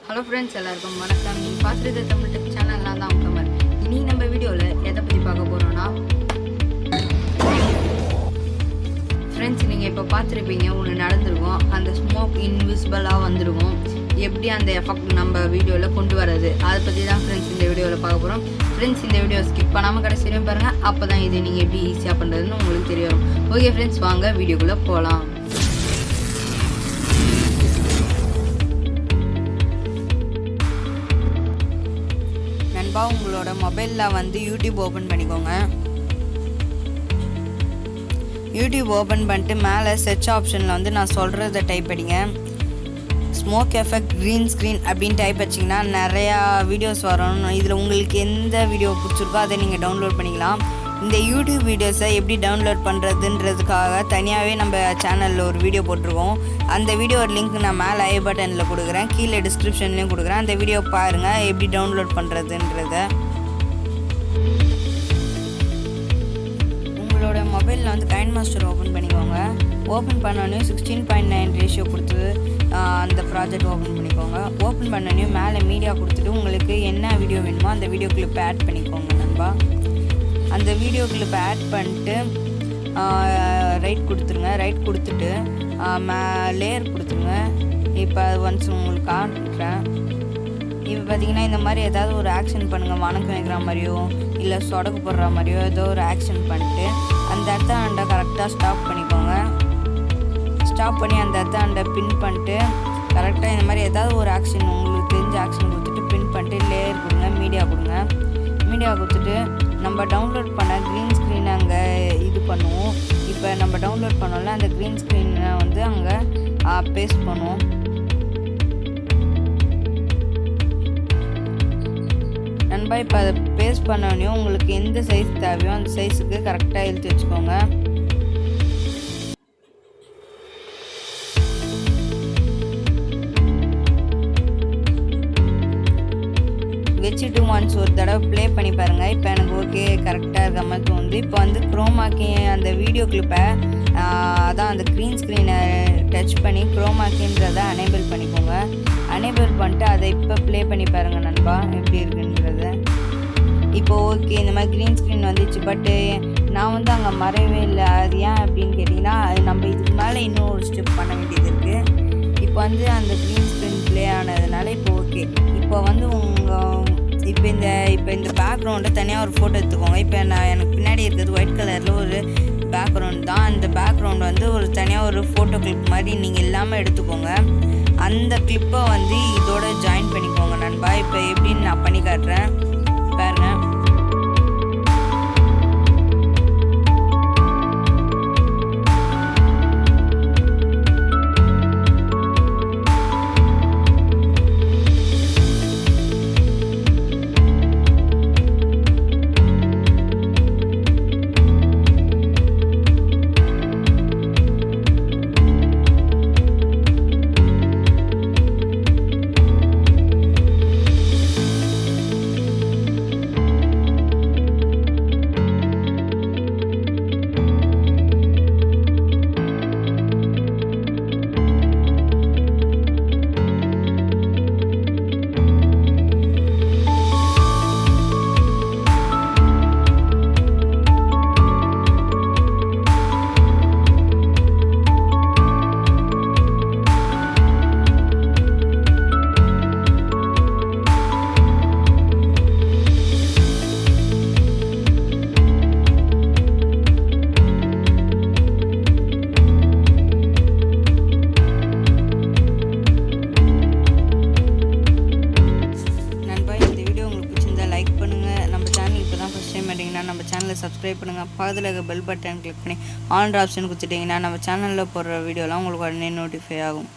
Hello friends, எல்லாருக்கும் வணக்கம். நீங்கள் பார்த்துட்டு தமிழ் டெக் சேனல்லாம் தான் கமல். இனி நம்ம வீடியோவில் எதை பற்றி பார்க்க போகிறோன்னா, ஃப்ரெண்ட்ஸ் நீங்கள் இப்போ பார்த்துருப்பீங்க, ஒன்று நடந்திருக்கும். அந்த ஸ்மோக் இன்விசிபிளாக வந்துருக்கும். எப்படி அந்த எஃபெக்ட் நம்ம வீடியோவில் கொண்டு வர்றது, அதை பற்றி தான் ஃப்ரெண்ட்ஸ் இந்த வீடியோவில் பார்க்க போகிறோம். ஃப்ரெண்ட்ஸ் இந்த வீடியோ ஸ்கிப் பண்ணாமல் கடைசி வரையும் பாருங்கள். அப்போ தான் இது நீங்கள் எப்படி ஈஸியாக பண்ணுறதுன்னு உங்களுக்கு தெரிய வரும். ஓகே ஃப்ரெண்ட்ஸ், வாங்க வீடியோக்குள்ளே போகலாம். உங்களோட மொபைலில் வந்து யூடியூப் ஓப்பன் பண்ணிக்கோங்க. யூடியூப் ஓப்பன் பண்ணிட்டு மேலே சர்ச் ஆப்ஷனில் வந்து நான் சொல்கிறத டைப் பண்ணிங்க. ஸ்மோக் எஃபெக்ட் க்ரீன் ஸ்க்ரீன் அப்படின்னு டைப் வச்சிங்கன்னா நிறையா வீடியோஸ் வரும். இதில் உங்களுக்கு எந்த வீடியோ பிடிச்சிருக்கோ அதை நீங்கள் டவுன்லோட் பண்ணிக்கலாம். இந்த யூடியூப் வீடியோஸை எப்படி டவுன்லோட் பண்ணுறதுன்றதுக்காக தனியாகவே நம்ம சேனலில் ஒரு வீடியோ போட்டிருக்கோம். அந்த வீடியோட லிங்க் நான் மேலே ஐ பட்டனில் கொடுக்குறேன், கீழே டிஸ்கிரிப்ஷன்லேயும் கொடுக்குறேன். அந்த வீடியோ பாருங்கள் எப்படி டவுன்லோட் பண்ணுறதுன்றத. உங்களோட மொபைலில் வந்து kinmaster ஓப்பன் பண்ணிக்கோங்க. ஓப்பன் பண்ணோன்னே 16:9 ரேஷியோ கொடுத்து அந்த ப்ராஜெக்ட் ஓப்பன் பண்ணிக்கோங்க. ஓப்பன் பண்ணோன்னே மேலே மீடியா கொடுத்துட்டு உங்களுக்கு என்ன வீடியோ வேணுமோ அந்த வீடியோ கிளிப்பை ஆட் பண்ணிக்கோங்க நண்பா. அந்த வீடியோ கிளிப்பை ஆட் பண்ணிட்டு ரைட் கொடுத்துருங்க. ரைட் கொடுத்துட்டு லேயர் கொடுத்துருங்க. இப்போ ஒன்ஸ் உங்களுக்கு காட்டுறேன். இப்போ பார்த்தீங்கன்னா இந்த மாதிரி ஏதாவது ஒரு ஆக்ஷன் பண்ணுங்கள். வணக்கம் வைக்கிற மாதிரியோ இல்லை சொடக்கு போடுற மாதிரியோ ஏதோ ஒரு ஆக்ஷன் பண்ணிட்டு அந்த இடத்த கரெக்டாக ஸ்டாப் பண்ணிக்கோங்க. ஸ்டாப் பண்ணி அந்த இடத்த பின் பண்ணிட்டு கரெக்டாக இந்த மாதிரி ஏதாவது ஒரு ஆக்ஷன் உங்களுக்கு தெரிஞ்ச ஆக்ஷன் கொடுத்துட்டு பின் பண்ணிட்டு லேயர் கொடுங்க, மீடியா கொடுங்க. மீடியா கொடுத்துட்டு நம்ம டவுன்லோட் பண்ண க்ரீன் ஸ்க்ரீனை அங்கே இது பண்ணுவோம். இப்போ நம்ம டவுன்லோட் பண்ணோம்ல அந்த க்ரீன் ஸ்க்ரீனை வந்து அங்கே பேஸ்ட் பண்ணுவோம். நண்பா இப்போ அதை பேஸ்ட் பண்ணோடனே உங்களுக்கு எந்த சைஸ் தேவையோ அந்த சைஸுக்கு கரெக்டாக இழுத்து வச்சுக்கோங்க. வச்சுட்டு ஒன்ஸ் ஒரு தடவை ப்ளே பண்ணி பாருங்கள். இப்போ எனக்கு ஓகே கரெக்டாக இருக்க மாதிரி தோணுது. இப்போ வந்து குரோமாக்கி அந்த வீடியோ கிளிப்பை அதான் அந்த க்ரீன் ஸ்க்ரீனை டச் பண்ணி குரோமாக்கின்றதை அனேபிள் பண்ணிக்கோங்க. அனேபிள் பண்ணிட்டு அதை இப்போ ப்ளே பண்ணி பாருங்கள் நண்பா எப்படி இருக்குன்றத. இப்போ ஓகே இந்த மாதிரி க்ரீன் ஸ்க்ரீன் வந்துச்சு. பட்டு நான் வந்து அங்கே மறையவே இல்லை. அது ஏன் அப்படின்னு கேட்டிங்கன்னா நம்ம இதுக்கு மேலே இன்னும் ஒரு ஸ்டெப் பண்ண வேண்டியது இருக்குது. இப்போ வந்து அந்த க்ரீன் ஸ்க்ரீன் ப்ளே ஆனதுனால இப்போ ஓகே. இப்போ வந்து இப்போ இந்த பேக்ரவுண்டை தனியாக ஒரு ஃபோட்டோ எடுத்துக்கோங்க. இப்போ எனக்கு பின்னாடி இருக்கிறது ஒயிட் கலரில் ஒரு பேக்ரவுண்ட் தான். அந்த பேக்ரவுண்ட் வந்து ஒரு தனியாக ஒரு ஃபோட்டோ கிளிப் மாதிரி நீங்கள் இல்லாமல் எடுத்துக்கோங்க. அந்த கிளிப்பை வந்து இதோட ஜாயின் பண்ணிக்கோங்க நண்பா. இப்போ எப்படின்னு நான் பண்ணி காட்டுறேன் பாருங்கள். நம்ம சேனலை சப்ஸ்கிரைப் பண்ணுங்கள். பக்கத்தில் இருக்க பெல் பட்டன் கிளிக் பண்ணி ஆல் ஆப்ஷன் கொடுத்துட்டிங்கன்னா நம்ம சேனலில் போடுற வீடியோலாம் உங்களுக்கு உடனே நோட்டிஃபை ஆகும்.